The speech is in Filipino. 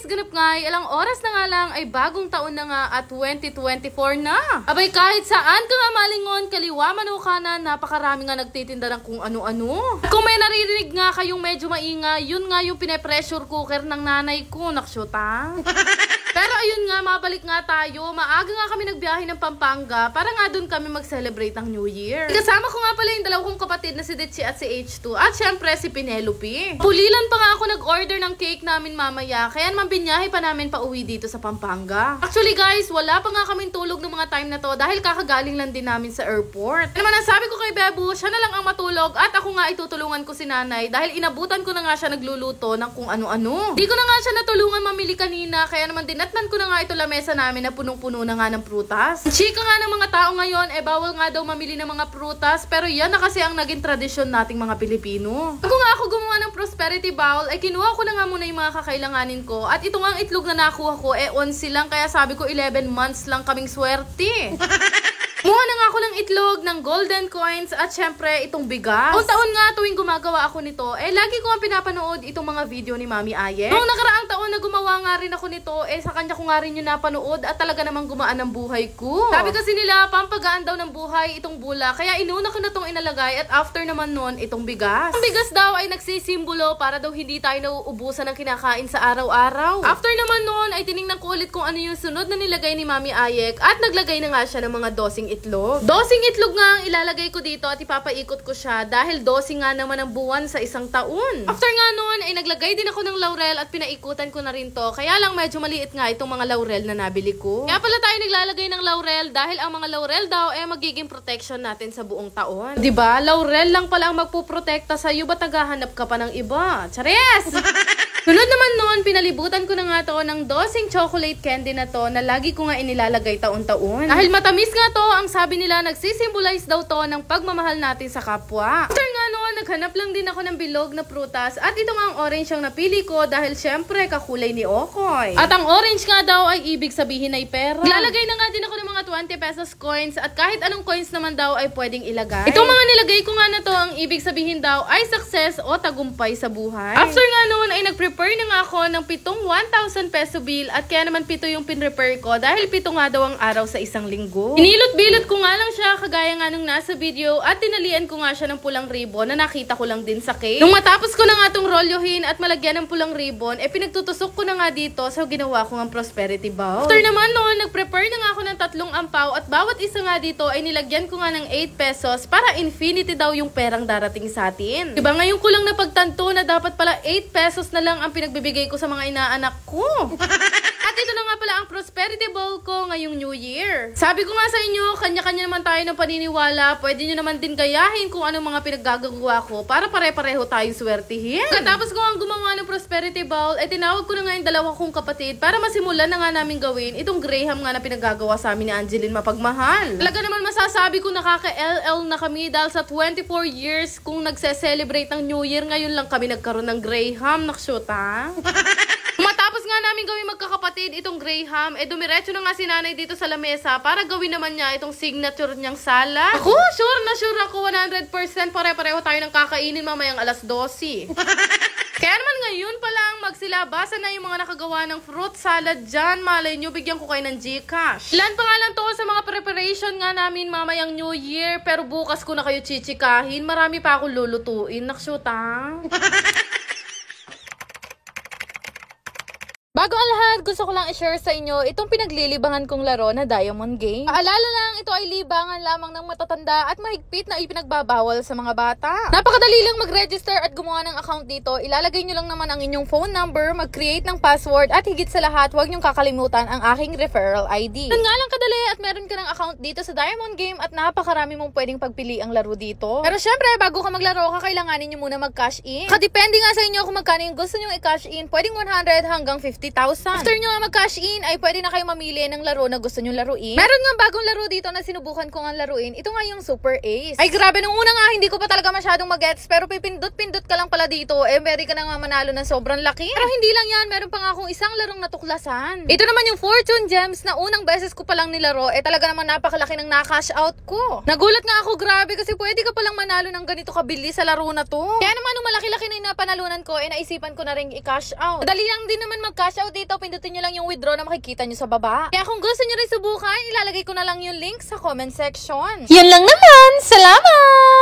guys, ganap nga ay ilang oras na nga lang ay bagong taon na nga at 2024 na. Abay kahit saan ka nga malingon, kaliwa man o kanan, napakarami nga nagtitinda ng kung ano-ano. At kung may naririnig nga kayong medyo maingay, yun nga yung pine-pressure cooker ng nanay ko, naksyota. Pero ayun nga, mabalik nga tayo. Maaga nga kami nagbiyahe ng Pampanga para nga doon kami mag-celebrate ng New Year. Kasama ko nga pala yung dalawa kong kapatid na si Ditchy at si H2 at syempre si Penelope. Pulilan pa nga ako nag-order ng cake namin mamaya, kaya naman binyahe pa namin pa uwi dito sa Pampanga. Actually guys, wala pa nga kaming tulog ng mga time na to dahil kakagaling lang din namin sa airport. Ano naman ang sabi ko kay Bebo, siya na lang ang matulog at ako nga itutulungan ko si nanay dahil inabutan ko na nga siya nagluluto ng kung ano-ano. Di ko na nga siya natulungan mamili kanina, kaya naman dinatnan ko na nga ito lamesa namin na punong-puno na nga ng prutas. Chika nga ng mga tao ngayon, bawal nga daw mamili ng mga prutas, pero yan na kasi ang naging tradisyon nating mga Pilipino. Bago nga ako gumawa ng prosperity bowl, ay kinuha ko na nga muna yung mga kakailanganin ko at ito nga ang itlog na nakuha ko, 11 lang, kaya sabi ko 11 months lang kaming swerte. Muha na nga ako ng itlog, ng golden coins, at syempre itong bigas. O taon nga tuwing gumagawa ako nito, lagi ko nga pinapanood itong mga video ni Mami Aye. Noong nakaraang taon na gumawa nga rin ako nito, sa kanya ko nga rin yung napanood at talaga namang gumaan ang buhay ko. Sabi kasi nila, pampagaan daw ng buhay itong bula, kaya inuna ko na itong inalagay at after naman nun, itong bigas. Ang bigas daw ay nagsisimbolo para daw hindi tayo nauubusan ng kinakain sa araw-araw. After naman nun, ay tiningnan ko ulit kung ano yung sunod na nilagay ni Mami Ayek at naglagay na nga siya ng mga dosing itlog. Dosing itlog nga ang ilalagay ko dito at ipapaikot ko siya dahil dosing nga naman ang buwan sa isang taon. After nga noon ay naglagay din ako ng laurel at pinaikutan ko na rin to. Kaya lang medyo maliit nga itong mga laurel na nabili ko. Kaya pala tayo naglalagay ng laurel dahil ang mga laurel daw magiging protection natin sa buong taon. 'Di ba? Laurel lang pala ang magpuprotekta sa iyo, ba't naghahanap ka pa ng iba? Chares! Sunod naman noon, pinalibutan ko na nga to ng dosing chocolate candy na to na lagi ko nga inilalagay taon-taon. Dahil matamis nga to, ang sabi nila nagsisimbolize daw to ng pagmamahal natin sa kapwa. After nga noon, naghanap lang din ako ng bilog na prutas at ito nga ang orange yung napili ko dahil syempre kakulay ni Okoy. At ang orange nga daw ay ibig sabihin ay pera. Lalagay na nga din ako ng mga 20 pesos coins at kahit anong coins naman daw ay pwedeng ilagay. Itong mga nilagay ko nga na to, ang ibig sabihin daw ay success o tagumpay sa buhay. After nga noon ay nag-prepare na nga ako ng 7 1,000 peso bill at kaya naman 7 yung pin-repair ko dahil 7 nga daw ang araw sa isang linggo. Inilot-bilot ko nga lang siya kagaya nga nung nasa video at tinalian ko nga siya ng pulang ribbon na nakita ko lang din sa cake. Nung matapos ko na nga itong rolyohin at malagyan ng pulang ribbon, pinagtutusok ko na nga dito sa ginawa ko ng prosperity bowl. After naman noon, nag-prepare na nga ako ng 3 ampaw at bawat isa nga dito ay nilagyan ko nga ng 8 pesos para infinity daw yung perang darating sa atin. Diba ngayon ko lang napagtanto na dapat pala 8 pesos na lang ang pinagbibigay ko sa mga inaanak ko. At ito na nga pala ang prosperity bowl ko ngayong New Year. Sabi ko nga sa inyo, kanya-kanya naman tayo ng paniniwala. Pwede nyo naman din gayahin kung anong mga pinaggagawa ko para pare-pareho tayong swertihin. Katapos ko ang gumawa ng prosperity bowl, tinawag ko na nga yung dalawa kong kapatid para masimulan na nga namin gawin itong Graham nga na pinaggagawa sa amin ni Angeline Mapagmahal. Talaga naman masasabi ko nakaka-LL na kami dahil sa 24 years kung nagse-celebrate ng New Year, ngayon lang kami nagkaroon ng Graham. Naksyota. Matapos nga namin gawin magkakapatid itong Graham, dumiretso na nga si nanay dito sa lamesa para gawin naman niya itong signature niyang salad. Ako, sure na sure ako 100% pare-pareho tayo ng kakainin mamayang alas 12. Kaya naman ngayon pa lang magsilabasan na yung mga nakagawa ng fruit salad dyan. Malay nyo, bigyan ko kayo ng Gcash. Ilan pa nga lang to sa mga preparation nga namin mamayang New Year, pero bukas ko na kayo chichikahin. Marami pa akong lulutuin. Naksyota. Bago ang lahat, gusto ko lang i-share sa inyo itong pinaglilibangan kong laro na Diamond Game. Paalala lang, ito ay libangan lamang ng matatanda at mahigpit na ipinagbabawal sa mga bata. Napakadali lang mag-register at gumawa ng account dito. Ilalagay nyo lang naman ang inyong phone number, mag-create ng password at higit sa lahat, huwag nyong kakalimutan ang aking referral ID. Yan nga lang kadali at meron ka ng account dito sa Diamond Game at napakarami mong pwedeng pagpili ang laro dito. Pero syempre, bago ka maglaro, kakailanganin nyo muna mag-cash in. Kadepende nga sa inyo kung magkano yung gusto nyo i-cash in. Pwedeng 100 hanggang 50,000. After nyo mag-cash in, ay pwede na kayo mamili ng laro na gusto nyo laruin. Meron nga bagong laro dito na sinubukan ko nga laruin. Ito nga yung Super Ace. Ay grabe, nung una nga, hindi ko pa talaga masyadong mag-gets. Pero pipindot-pindot ka lang pala dito. Pwede ka na nga manalo ng sobrang laki. Pero hindi lang yan, meron pa nga akong isang larong natuklasan. Ito naman yung Fortune Gems na unang beses ko palang nilaro. Talaga naman napakalaki ng na-cash out ko. Nagulat nga ako, grabe, kasi pwede ka palang manalo ng ganito kabili sa laro na to. Kaya naman nung malaki-laki na yung napanalunan ko, naisipan ko na rin i-cash out. Dali lang din naman mag-cash out dito, pindutin nyo lang yung withdraw na makikita nyo sa baba. Kaya kung gusto nyo rin subukan, ilalagay ko na lang yung link sa comment section. Yun lang naman! Salamat!